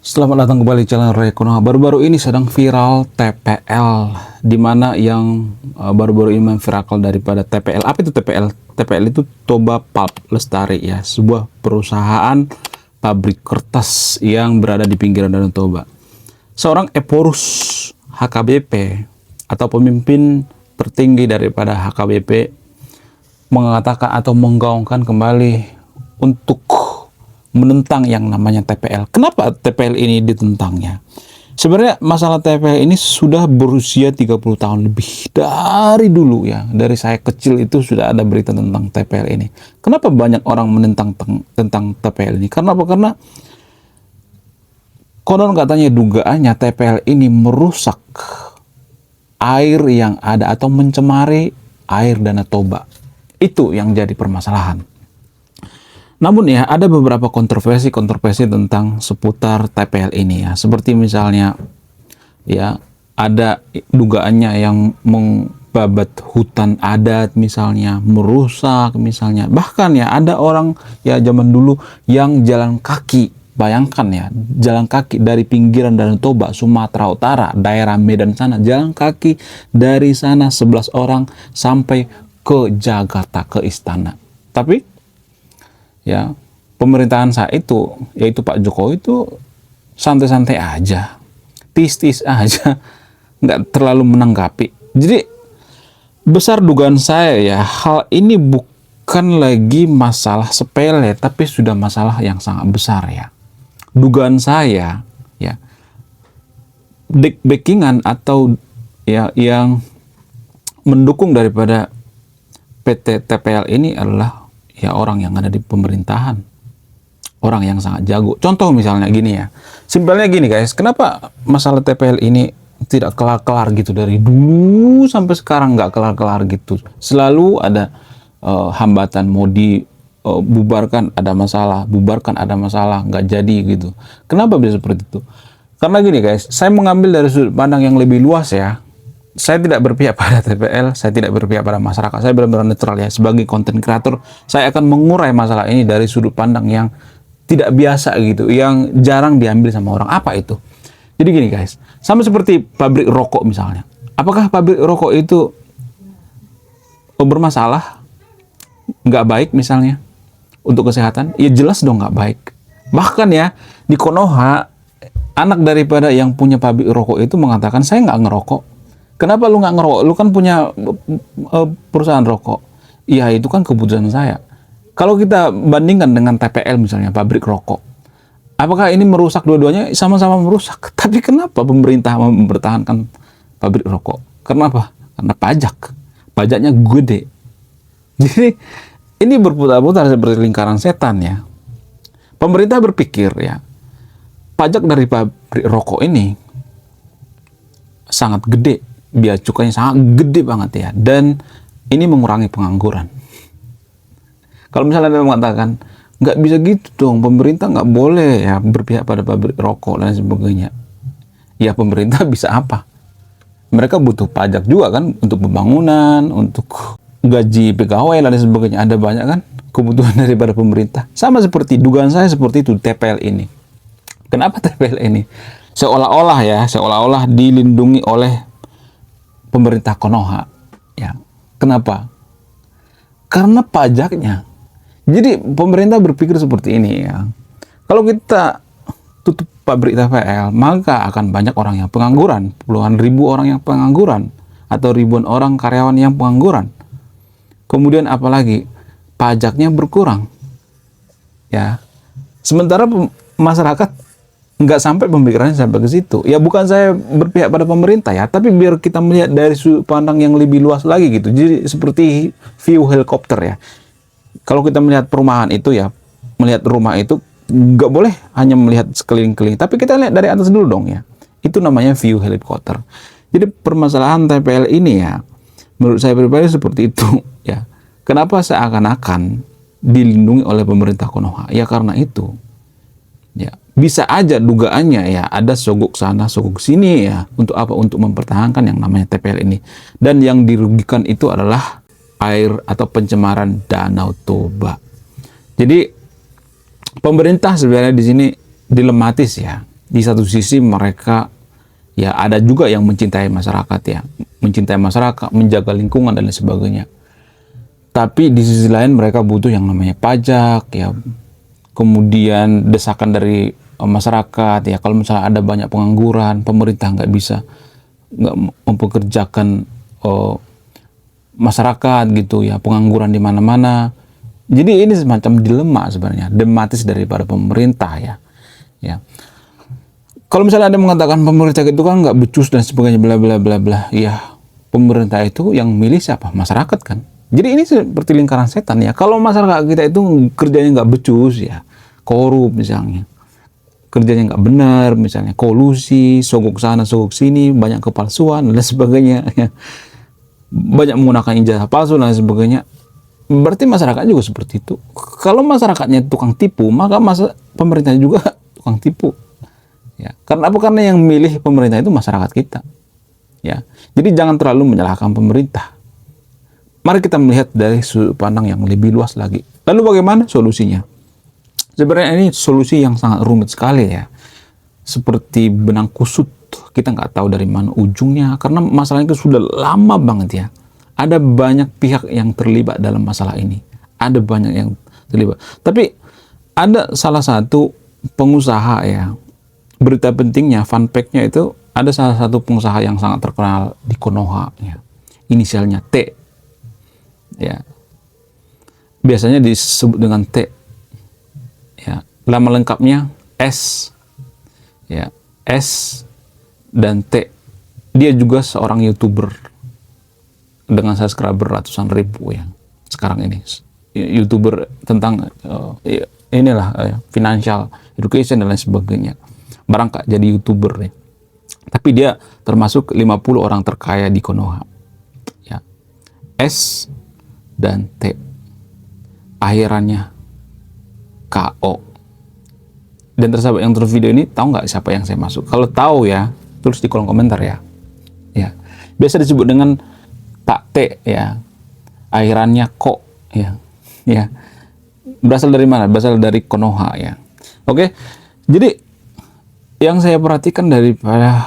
Selamat datang kembali di channel Ray Konoha. Baru-baru ini sedang viral TPL, di mana yang baru-baru ini viral daripada TPL. Apa itu TPL? TPL itu Toba Pulp Lestari ya, sebuah perusahaan pabrik kertas yang berada di pinggiran Danau Toba. Seorang Eporus HKBP atau pemimpin tertinggi daripada HKBP mengatakan atau menggaungkan kembali untuk menentang yang namanya TPL. Kenapa TPL ini ditentangnya? Sebenarnya masalah TPL ini sudah berusia 30 tahun lebih dari dulu ya. Dari saya kecil itu sudah ada berita tentang TPL ini. Kenapa banyak orang menentang tentang TPL ini? Karena apa? Karena konon katanya dugaannya TPL ini merusak air yang ada atau mencemari air Danau Toba. Itu yang jadi permasalahan. Namun ya, ada beberapa kontroversi tentang seputar TPL ini ya. Seperti misalnya ya, ada dugaannya yang membabat hutan adat misalnya, merusak misalnya. Bahkan ya, ada orang ya zaman dulu yang jalan kaki. Bayangkan ya, jalan kaki dari pinggiran Danau Toba, Sumatera Utara, daerah Medan sana, jalan kaki dari sana 11 orang sampai ke Jakarta, ke istana. Tapi ya, pemerintahan saat itu, yaitu Pak Jokowi itu santai-santai aja, tis-tis aja, nggak terlalu menanggapi. Jadi besar dugaan saya ya, hal ini bukan lagi masalah sepele, tapi sudah masalah yang sangat besar ya. Dugaan saya ya, backingan atau ya yang mendukung daripada PT TPL ini adalah ya orang yang ada di pemerintahan, orang yang sangat jago. Contoh misalnya gini ya, simpelnya gini guys, kenapa masalah TPL ini tidak kelar-kelar gitu dari dulu sampai sekarang, nggak kelar-kelar gitu, selalu ada hambatan, mau dibubarkan ada masalah, bubarkan ada masalah, nggak jadi gitu. Kenapa bisa seperti itu? Karena gini guys, saya mengambil dari sudut pandang yang lebih luas ya. Saya tidak berpihak pada TPL, saya tidak berpihak pada masyarakat, saya benar-benar netral ya. Sebagai konten kreator, saya akan mengurai masalah ini dari sudut pandang yang tidak biasa gitu, yang jarang diambil sama orang. Apa itu? Jadi gini guys, sama seperti pabrik rokok misalnya. Apakah pabrik rokok itu bermasalah? Nggak baik misalnya untuk kesehatan? Ya jelas dong nggak baik. Bahkan ya, di Konoha, anak daripada yang punya pabrik rokok itu mengatakan, saya nggak ngerokok. Kenapa lu nggak ngerokok? Lu kan punya perusahaan rokok. Iya, itu kan keputusan saya. Kalau kita bandingkan dengan TPL misalnya, pabrik rokok, apakah ini merusak dua-duanya? Sama-sama merusak. Tapi kenapa pemerintah mempertahankan pabrik rokok? Kenapa? Karena pajak. Pajaknya gede. Jadi ini berputar-putar seperti lingkaran setan ya. Pemerintah berpikir ya, pajak dari pabrik rokok ini sangat gede, biaya cukainya sangat gede banget ya, dan ini mengurangi pengangguran. Kalau misalnya dia mengatakan nggak bisa gitu dong, pemerintah nggak boleh ya berpihak pada pabrik rokok dan sebagainya, ya pemerintah bisa apa? Mereka butuh pajak juga kan, untuk pembangunan, untuk gaji pegawai dan sebagainya. Ada banyak kan kebutuhan daripada pemerintah. Sama seperti dugaan saya seperti itu TPL ini. Kenapa TPL ini seolah-olah dilindungi oleh pemerintah Konoha ya? Kenapa? Karena pajaknya. Jadi pemerintah berpikir seperti ini ya, kalau kita tutup pabrik TPL, maka akan banyak orang yang pengangguran, puluhan ribu orang yang pengangguran, atau ribuan orang karyawan yang pengangguran. Kemudian apalagi pajaknya berkurang ya, sementara masyarakat nggak sampai pemikirannya sampai ke situ. Ya bukan saya berpihak pada pemerintah ya, tapi biar kita melihat dari sudut pandang yang lebih luas lagi gitu. Jadi seperti view helikopter ya. Kalau kita melihat perumahan itu ya, melihat rumah itu nggak boleh hanya melihat sekeliling-keliling, tapi kita lihat dari atas dulu dong ya. Itu namanya view helikopter. Jadi permasalahan TPL ini ya, menurut saya pribadi seperti itu ya. Kenapa seakan-akan dilindungi oleh pemerintah Konoha? Ya karena itu. Ya, bisa aja dugaannya ya ada sogok sana sogok sini ya, untuk apa? Untuk mempertahankan yang namanya TPL ini, dan yang dirugikan itu adalah air atau pencemaran Danau Toba. Jadi pemerintah sebenarnya di sini dilematis ya. Di satu sisi mereka ya ada juga yang mencintai masyarakat ya, mencintai masyarakat, menjaga lingkungan dan lain sebagainya. Tapi di sisi lain mereka butuh yang namanya pajak ya, kemudian desakan dari masyarakat ya. Kalau misalnya ada banyak pengangguran, pemerintah nggak mempekerjakan masyarakat gitu ya, pengangguran di mana-mana. Jadi ini semacam dilema sebenarnya, dilematis daripada pemerintah ya. Ya. Kalau misalnya ada mengatakan pemerintah itu kan nggak becus dan sebagainya bla bla bla bla, ya pemerintah itu yang milih siapa? Masyarakat kan. Jadi ini seperti lingkaran setan ya. Kalau masyarakat kita itu kerjanya nggak becus ya, korup misalnya, kerjanya nggak benar misalnya, kolusi, sogok sana sogok sini, banyak kepalsuan dan sebagainya ya. Banyak menggunakan ijazah palsu dan sebagainya. Berarti masyarakat juga seperti itu. Kalau masyarakatnya tukang tipu, maka pemerintah juga tukang tipu. Ya, karena apa? Karena yang milih pemerintah itu masyarakat kita. Ya, jadi jangan terlalu menyalahkan pemerintah. Mari kita melihat dari sudut pandang yang lebih luas lagi. Lalu bagaimana solusinya? Sebenarnya ini solusi yang sangat rumit sekali ya. Seperti benang kusut, kita nggak tahu dari mana ujungnya. Karena masalah itu sudah lama banget ya. Ada banyak pihak yang terlibat dalam masalah ini. Ada banyak yang terlibat. Tapi ada salah satu pengusaha ya. Berita pentingnya, fun fact-nya itu, ada salah satu pengusaha yang sangat terkenal di Konoha ya. Inisialnya T. Ya. Biasanya disebut dengan T. Ya. Nama lengkapnya S. Ya, S dan T. Dia juga seorang YouTuber dengan subscriber ratusan ribu ya. Sekarang ini YouTuber tentang financial education dan lain sebagainya. Barangkali jadi YouTuber ya. Tapi dia termasuk 50 orang terkaya di Konoha. Ya. S dan T. Akhirannya KO. Dan tersahabat yang terus video ini, tahu nggak siapa yang saya masuk? Kalau tahu ya, tulis di kolom komentar ya. Ya. Biasa disebut dengan tak T ya. Akhirannya Ko ya. Ya. Berasal dari mana? Berasal dari Konoha ya. Oke. Jadi yang saya perhatikan daripada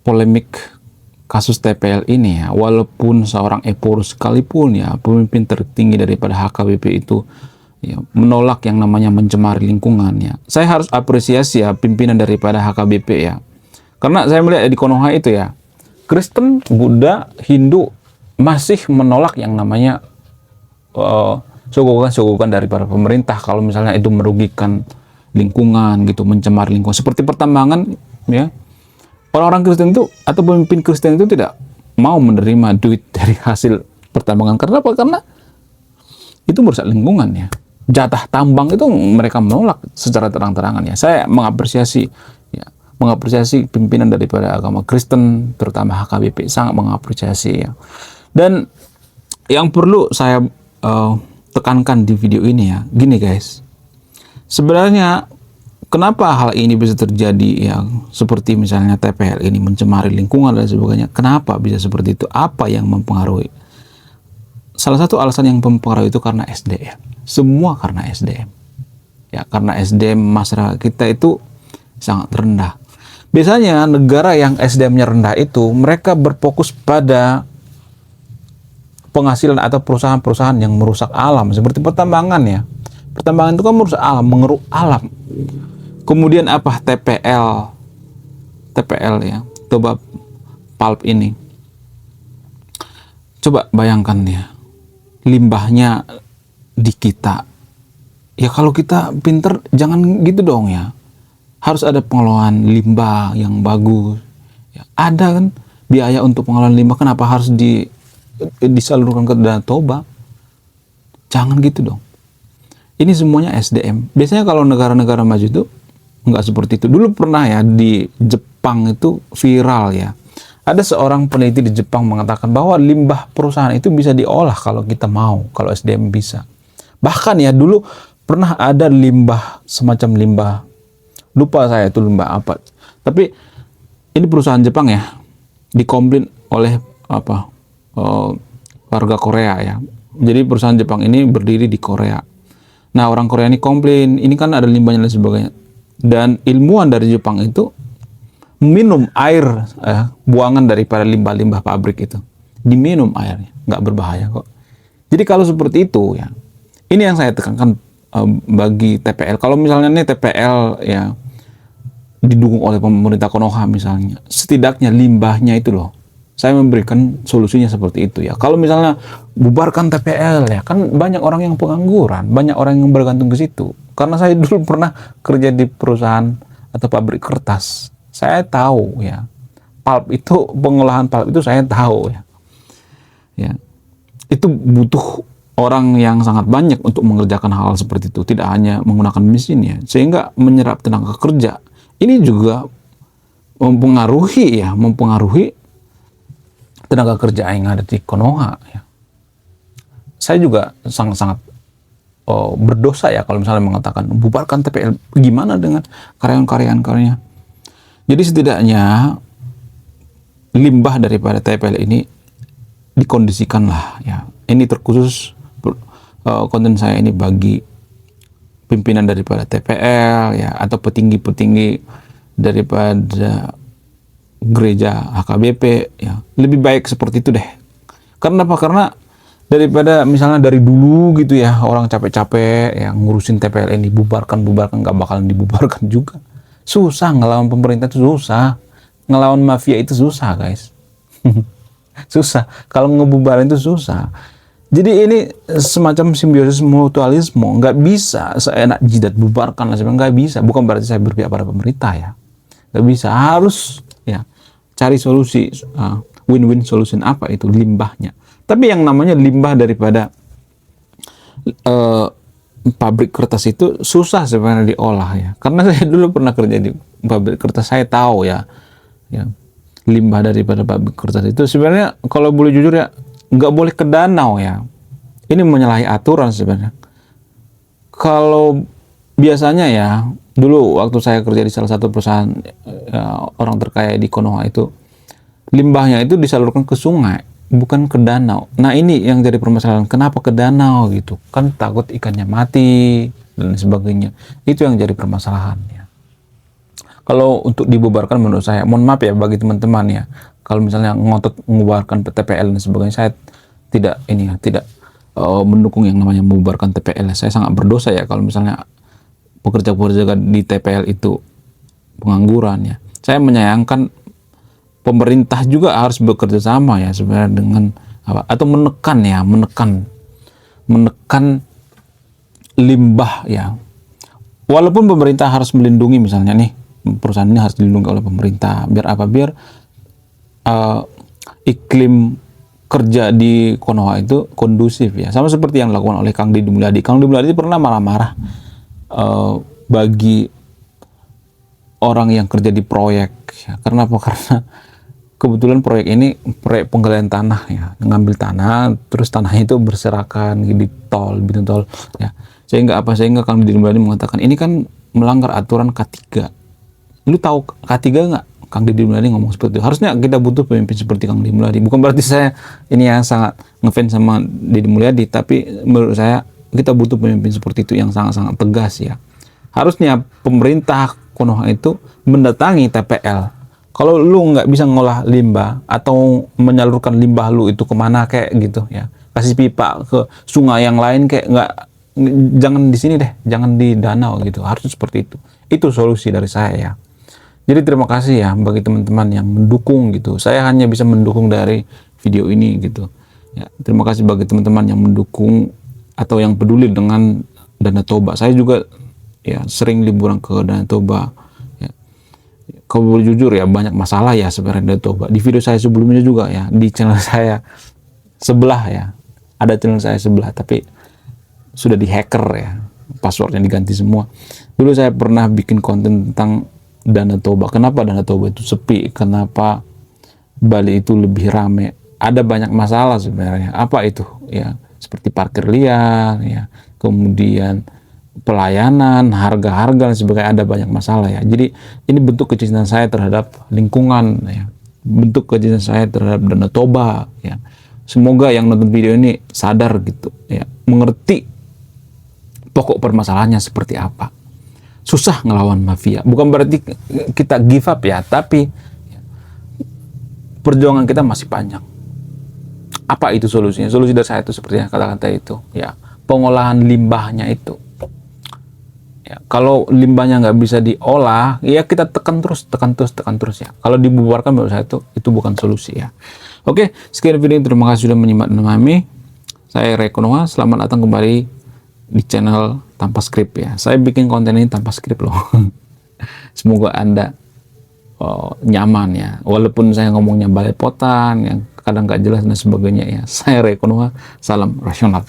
polemik kasus TPL ini ya, walaupun seorang Epor sekalipun ya, pemimpin tertinggi daripada HKBP itu ya, menolak yang namanya mencemari lingkungan ya, saya harus apresiasi ya pimpinan daripada HKBP ya, karena saya melihat di Konoha itu ya, Kristen, Buddha, Hindu masih menolak yang namanya sogokan daripada pemerintah kalau misalnya itu merugikan lingkungan gitu, mencemar lingkungan seperti pertambangan ya. Orang-orang Kristen itu atau pemimpin Kristen itu tidak mau menerima duit dari hasil pertambangan. Karena apa? Karena itu merusak lingkungan ya. Jatah tambang itu mereka menolak secara terang-terangan ya. Saya mengapresiasi pimpinan daripada agama Kristen, terutama HKBP, sangat mengapresiasi ya. Dan yang perlu saya tekankan di video ini ya, gini guys. Sebenarnya kenapa hal ini bisa terjadi ya, seperti misalnya TPL ini mencemari lingkungan dan sebagainya. Kenapa bisa seperti itu? Apa yang mempengaruhi? Salah satu alasan yang mempengaruhi itu karena SDM. Semua karena SDM. Ya, karena SDM masyarakat kita itu sangat rendah. Biasanya negara yang SDM-nya rendah itu mereka berfokus pada penghasilan atau perusahaan-perusahaan yang merusak alam seperti pertambangan ya. Pertambangan itu kan merusak alam, mengeruk alam. Kemudian apa? TPL ya, coba pulp ini. Coba bayangkan ya, limbahnya di kita. Ya kalau kita pinter, jangan gitu dong ya. Harus ada pengelolaan limbah yang bagus. Ya, ada kan biaya untuk pengelolaan limbah, kenapa harus disalurkan ke Danau Toba? Jangan gitu dong. Ini semuanya SDM. Biasanya kalau negara-negara maju itu nggak seperti itu. Dulu pernah ya di Jepang itu viral ya. Ada seorang peneliti di Jepang mengatakan bahwa limbah perusahaan itu bisa diolah kalau kita mau, kalau SDM bisa. Bahkan ya dulu pernah ada limbah, semacam limbah, lupa saya itu limbah apa. Tapi ini perusahaan Jepang ya, dikomplain oleh warga Korea ya. Jadi perusahaan Jepang ini berdiri di Korea. Nah orang Korea ini komplain, ini kan ada limbahnya dan sebagainya. Dan ilmuwan dari Jepang itu minum air buangan daripada limbah-limbah pabrik itu, diminum airnya, nggak berbahaya kok. Jadi kalau seperti itu ya, ini yang saya tekankan bagi TPL. Kalau misalnya nih TPL ya didukung oleh pemerintah Konoha misalnya, setidaknya limbahnya itu loh, saya memberikan solusinya seperti itu ya. Kalau misalnya bubarkan TPL ya, kan banyak orang yang pengangguran, banyak orang yang bergantung ke situ. Karena saya dulu pernah kerja di perusahaan atau pabrik kertas, saya tahu ya, pulp itu, pengolahan pulp itu saya tahu ya. Ya, itu butuh orang yang sangat banyak untuk mengerjakan hal seperti itu, tidak hanya menggunakan mesin ya, sehingga menyerap tenaga kerja. Ini juga mempengaruhi tenaga kerja yang ada di Konoha ya. Saya juga sangat-sangat berdosa ya kalau misalnya mengatakan bubarkan TPL, gimana dengan karyawan-karyawannya. Jadi setidaknya limbah daripada TPL ini dikondisikan lah ya. Ini terkhusus konten saya ini bagi pimpinan daripada TPL ya, atau petinggi-petinggi daripada gereja HKBP ya. Lebih baik seperti itu deh. Karena apa? Karena daripada misalnya dari dulu gitu ya, orang capek-capek ya ngurusin TPL ini, bubarkan nggak bakalan dibubarkan juga. Susah ngelawan pemerintah itu, susah ngelawan mafia itu susah guys. Susah kalau ngebubarin itu susah. Jadi ini semacam simbiosis mutualisme, nggak bisa seenak jidat bubarkan lah, nggak bisa. Bukan berarti saya berpihak pada pemerintah ya, nggak bisa, harus ya cari solusi win-win solution. Apa itu? Limbahnya. Tapi yang namanya limbah daripada pabrik kertas itu susah sebenarnya diolah ya. Karena saya dulu pernah kerja di pabrik kertas, saya tahu ya, limbah daripada pabrik kertas itu sebenarnya kalau boleh jujur ya, nggak boleh ke danau ya. Ini menyalahi aturan sebenarnya. Kalau biasanya ya, dulu waktu saya kerja di salah satu perusahaan orang terkaya di Konoha itu, limbahnya itu disalurkan ke sungai, bukan ke danau. Nah ini yang jadi permasalahan, kenapa ke danau gitu? Kan takut ikannya mati dan sebagainya. Itu yang jadi permasalahan ya. Kalau untuk dibubarkan menurut saya, mohon maaf ya bagi teman-teman ya, kalau misalnya ngotot mengubarkan TPL dan sebagainya, saya tidak mendukung yang namanya membubarkan TPL. Saya sangat berdosa ya kalau misalnya pekerja-pekerja di TPL itu pengangguran ya. Saya menyayangkan pemerintah juga harus bekerja sama ya sebenarnya dengan apa, atau menekan limbah ya. Walaupun pemerintah harus melindungi, misalnya nih perusahaan ini harus dilindungi oleh pemerintah, biar apa? Biar iklim kerja di Konoha itu kondusif ya, sama seperti yang dilakukan oleh Kang Deddy Mulyadi. Kang Deddy Mulyadi pernah marah-marah bagi orang yang kerja di proyek ya. Karena apa? Karena kebetulan proyek ini proyek penggalian tanah ya, ngambil tanah terus tanahnya itu berserakan di bidang tol ya, sehingga Kang Deddy Mulyadi mengatakan ini kan melanggar aturan K3. Lu tahu K3 nggak? Kang Deddy Mulyadi ngomong seperti itu. Harusnya kita butuh pemimpin seperti Kang Deddy Mulyadi. Bukan berarti saya ini ya sangat ngefans sama Deddy Mulyadi, tapi menurut saya kita butuh pemimpin seperti itu yang sangat-sangat tegas ya. Harusnya pemerintah Konoha itu mendatangi TPL. Kalau lu nggak bisa ngolah limbah atau menyalurkan limbah lu itu kemana kayak gitu ya, kasih pipa ke sungai yang lain kayak, nggak, jangan di sini deh, jangan di danau gitu. Harus seperti itu. Itu solusi dari saya ya. Jadi terima kasih ya bagi teman-teman yang mendukung gitu. Saya hanya bisa mendukung dari video ini gitu. Ya, terima kasih bagi teman-teman yang mendukung atau yang peduli dengan Danau Toba. Saya juga ya sering liburan ke Danau Toba. Ya. Kalau boleh jujur ya, banyak masalah ya sebenarnya Danau Toba. Di video saya sebelumnya juga ya, di channel saya sebelah ya, ada channel saya sebelah tapi sudah di-hacker ya, passwordnya diganti semua. Dulu saya pernah bikin konten tentang Danau Toba. Kenapa Danau Toba itu sepi? Kenapa Bali itu lebih rame? Ada banyak masalah sebenarnya. Apa itu? Ya, seperti parkir liar, ya, kemudian pelayanan, harga-harga dan sebagainya, ada banyak masalah ya. Jadi ini bentuk kecintaan saya terhadap lingkungan ya. Bentuk kecintaan saya terhadap Danau Toba ya. Semoga yang nonton video ini sadar gitu ya, mengerti pokok permasalahannya seperti apa. susah ngelawan mafia. Bukan berarti kita give up ya, tapi perjuangan kita masih panjang. Apa itu solusinya? Solusi dari saya itu seperti yang kata-kata itu, ya, pengolahan limbahnya itu. Ya, kalau limbahnya nggak bisa diolah, ya kita tekan terus ya. Kalau dibubarkan menurut saya itu bukan solusi ya. Oke, sekian video ini. Terima kasih sudah menyimak dan memahami. Saya Reko Noah, selamat datang kembali di channel Tanpa Skrip ya. Saya bikin konten ini tanpa skrip loh. Semoga Anda nyaman ya. Walaupun saya ngomongnya balepotan, yang kadang nggak jelas dan sebagainya ya. Saya Reko Noah, salam rasional.